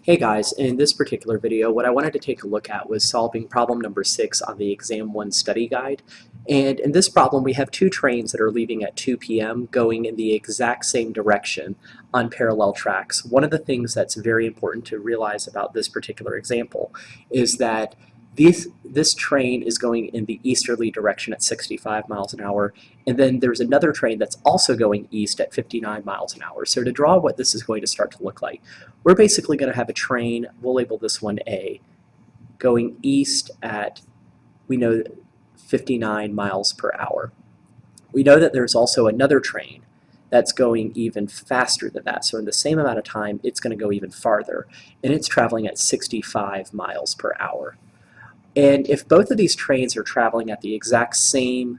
Hey guys, in this particular video what I wanted to take a look at was solving problem number 6 on the Exam 1 study guide. And in this problem we have two trains that are leaving at 2 p.m. going in the exact same direction on parallel tracks. One of the things that's very important to realize about this particular example is that this train is going in the easterly direction at 65 miles an hour, and then there's another train that's also going east at 59 miles an hour. So to draw what this is going to start to look like, we're basically going to have a train, we'll label this one A, going east at, we know, 59 miles per hour. We know that there's also another train that's going even faster than that. So in the same amount of time, it's going to go even farther, and it's traveling at 65 miles per hour. And if both of these trains are traveling at the exact same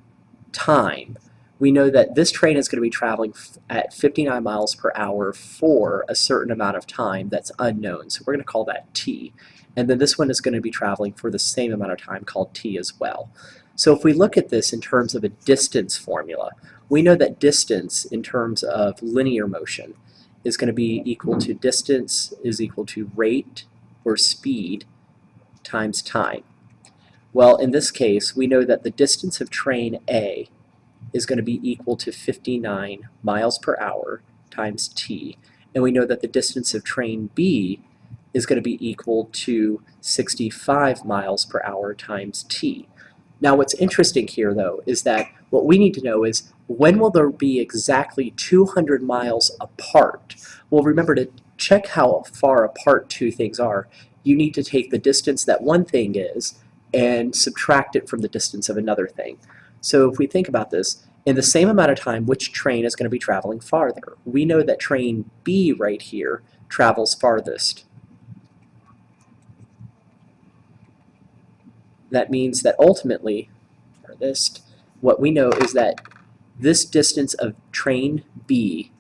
time, we know that this train is going to be traveling at 59 miles per hour for a certain amount of time that's unknown. So we're going to call that t. And then this one is going to be traveling for the same amount of time called t as well. So if we look at this in terms of a distance formula, we know that distance in terms of linear motion is going to be equal to distance is equal to rate or speed times time. Well, in this case, we know that the distance of train A is going to be equal to 59 miles per hour times t, and we know that the distance of train B is going to be equal to 65 miles per hour times t. Now what's interesting here though is that what we need to know is when will there be exactly 200 miles apart? Well, remember, to check how far apart two things are, you need to take the distance that one thing is and subtract it from the distance of another thing. So if we think about this, in the same amount of time, which train is going to be traveling farther? We know that train B right here travels farthest. That means that ultimately, farthest, what we know is that this distance of train B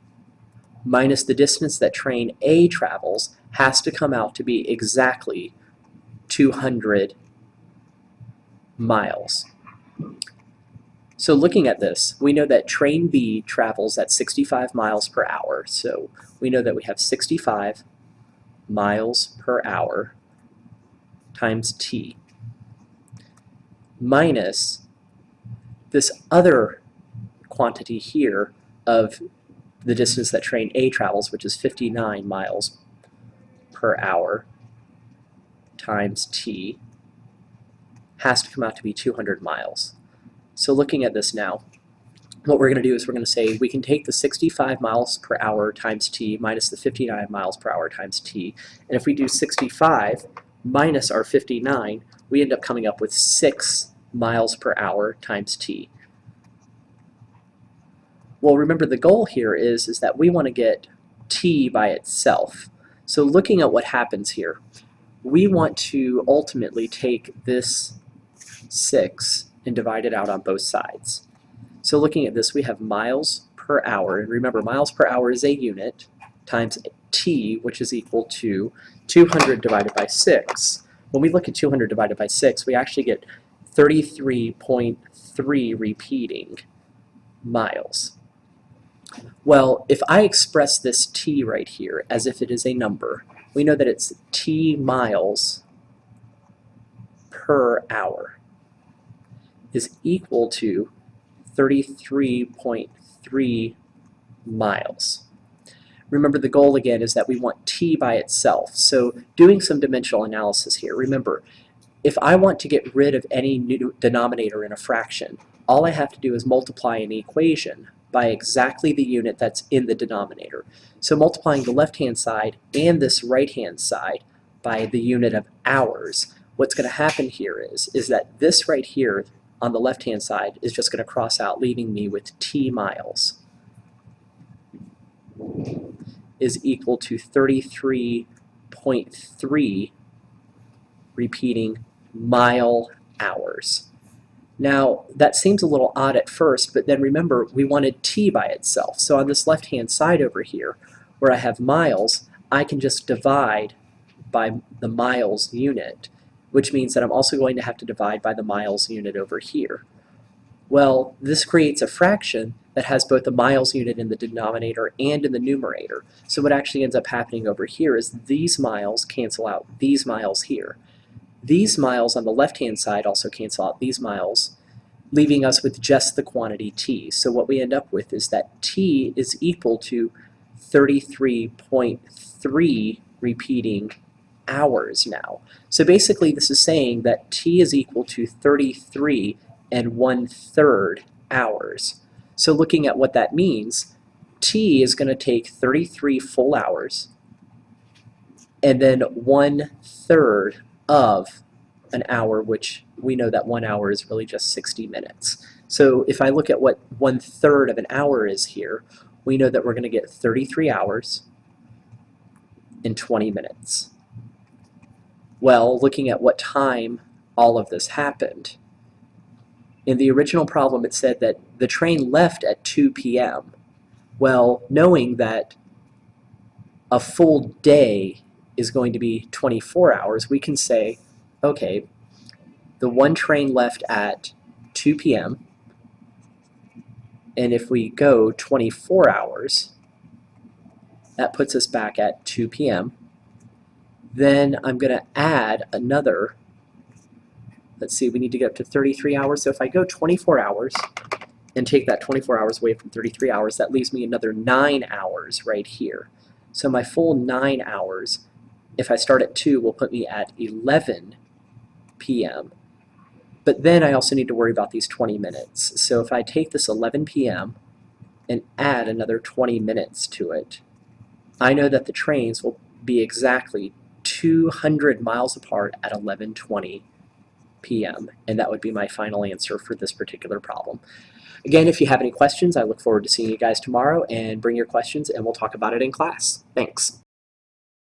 minus the distance that train A travels has to come out to be exactly 200 miles. So looking at this, we know that train B travels at 65 miles per hour. So we know that we have 65 miles per hour times t minus this other quantity here of the distance that train A travels, which is 59 miles per hour times t, has to come out to be 200 miles. So looking at this now, what we're going to do is we're going to say we can take the 65 miles per hour times t minus the 59 miles per hour times t, and if we do 65 minus our 59, we end up coming up with 6 miles per hour times t. Well, remember, the goal here is that we want to get t by itself. So looking at what happens here, we want to ultimately take this 6 and divide it out on both sides. So looking at this, we have miles per hour, and remember, miles per hour is a unit, times t, which is equal to 200 divided by 6. When we look at 200 divided by 6, we actually get 33.3 repeating miles. Well, if I express this t right here as if it is a number, we know that it's t miles per hour is equal to 33.3 miles. Remember, the goal again is that we want t by itself. So doing some dimensional analysis here, remember, if I want to get rid of any new denominator in a fraction, all I have to do is multiply an equation by exactly the unit that's in the denominator. So multiplying the left-hand side and this right-hand side by the unit of hours, what's going to happen here is that this right here on the left-hand side is just going to cross out, leaving me with t miles is equal to 33.3 repeating mile hours. Now, that seems a little odd at first, but then remember, we wanted t by itself. So on this left-hand side over here, where I have miles, I can just divide by the miles unit, which means that I'm also going to have to divide by the miles unit over here. Well, this creates a fraction that has both the miles unit in the denominator and in the numerator. So what actually ends up happening over here is these miles cancel out these miles here. These miles on the left-hand side also cancel out these miles, leaving us with just the quantity t. So what we end up with is that t is equal to 33.3 repeating hours now. So basically this is saying that t is equal to 33 1/3 hours. So looking at what that means, t is going to take 33 full hours and then 1/3 of an hour, which we know that 1 hour is really just 60 minutes. So if I look at what 1/3 of an hour is here, we know that we're going to get 33 hours and 20 minutes. Well, looking at what time all of this happened, in the original problem it said that the train left at 2 p.m. Well, knowing that a full day is going to be 24 hours, we can say, okay, the one train left at 2 p.m. and if we go 24 hours, that puts us back at 2 p.m. Then I'm going to add another, let's see, we need to get up to 33 hours. So if I go 24 hours and take that 24 hours away from 33 hours, that leaves me another 9 hours right here. So my full 9 hours, if I start at 2, will put me at 11 p.m. But then I also need to worry about these 20 minutes. So if I take this 11 p.m. and add another 20 minutes to it, I know that the trains will be exactly 200 miles apart at 11:20 p.m. And that would be my final answer for this particular problem. Again, if you have any questions, I look forward to seeing you guys tomorrow, and bring your questions and we'll talk about it in class. Thanks.